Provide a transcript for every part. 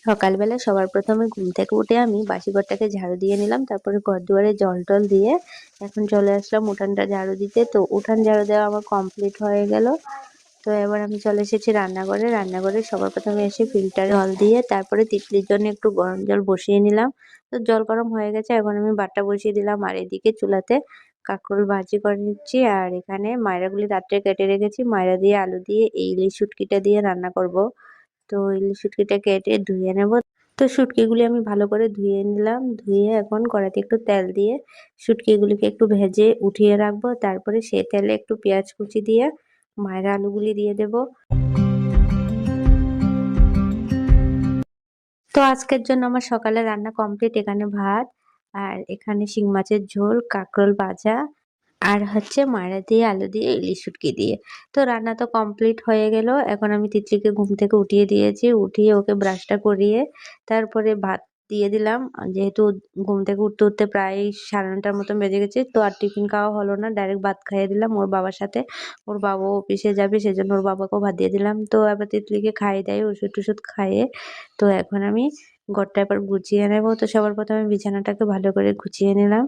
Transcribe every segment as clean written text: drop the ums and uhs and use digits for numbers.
সকালবেলা সবার প্রথমে ঘুম থেকে উঠে আমি বাসি ঘরটাকে ঝাড়ু দিয়ে নিলাম, তারপরে ঘর দুয়ারে জল টল দিয়ে এখন চলে আসলাম উঠানটা ঝাড়ু দিতে। তো উঠান ঝাড়ু দেওয়া আমার কমপ্লিট হয়ে গেল। তো এবার আমি চলে এসেছি রান্নাঘরে সবার প্রথমে এসে ফিল্টার জল দিয়ে তারপরে তিতলির জন্য একটু গরম জল বসিয়ে নিলাম। তো জল গরম হয়ে গেছে, এখন আমি বাটা বসিয়ে দিলাম আর এদিকে চুলাতে কাঁকরোল ভাজি করে নিচ্ছি। আর এখানে মায়রাগুলি রাত্রে কেটে রেখেছি, মায়রা দিয়ে আলু দিয়ে এই ইলিশ শুটকিটা দিয়ে রান্না করব। তো ইলিশ শুটকিটা কেটে ধুয়ে নেব। তো শুটকিগুলি আমি ভালো করে ধুয়ে নিলাম, ধুয়ে এখন কড়াইতে একটু তেল দিয়ে শুটকিগুলিকে একটু ভেজে উঠিয়ে রাখবো। তারপরে সে তেলে একটু পেঁয়াজ কুচি দিয়ে মায়েরা আলুগুলি দিয়ে দেব। তো আজকের জন্য আমার সকালে রান্না কমপ্লিট। এখানে ভাত, আর এখানে শিং মাছের ঝোল, কাঁকরোল ভাজা, আর হচ্ছে মায়রা দিয়ে আলু দিয়ে ইলিশ শুটকি দিয়ে। তো রান্না তো কমপ্লিট হয়ে গেল। এখন আমি তিতলিকে ঘুম থেকে উঠিয়ে দিয়েছি, উঠিয়ে ওকে ব্রাশটা করিয়ে তারপরে ভাত দিয়ে দিলাম। যেহেতু ঘুম থেকে উঠতে উঠতে প্রায় 9:30টার মতন বেজে গেছে, তো আর টিফিন খাওয়া হলো না, ডাইরেক্ট ভাত খাইয়ে দিলাম ওর বাবার সাথে। ওর বাবাও অফিসে যাবে, সেজন্য ওর বাবাকেও ভাত দিয়ে দিলাম। তো এবার তিতলিকে খাইয়ে দেয় ওষুধ টষুধ খাইয়ে। তো এখন আমি ঘরটা এবার গুছিয়ে নেব। তো সবার প্রথমে বিছানাটাকে ভালো করে গুছিয়ে নিলাম।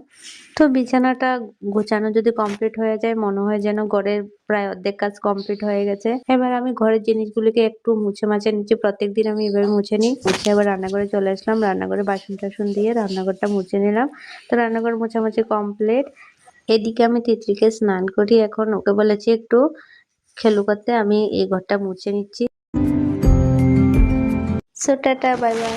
তো বিছানাটা গোছানো যদি কমপ্লিট হয়ে যায়, মনে হয় যেন ঘরের প্রায় অর্ধেক কাজ কমপ্লিট হয়ে গেছে। এবার আমি ঘরের জিনিসগুলিকে একটু মুছে মাছে নিচ্ছি। প্রত্যেকদিন আমি এভাবে মুছে নিই। মুছে আবার রান্নাঘরে চলে আসলাম, রান্নাঘরে বাসন টাসন দিয়ে রান্নাঘরটা মুছে নিলাম। তো রান্নাঘর মোছামাছি কমপ্লিট। এদিকে আমি তিতলিকে স্নান করি, এখন ওকে বলেছি একটু খেলু করতে, আমি এই ঘরটা মুছে নিচ্ছি। So tata, bye bye.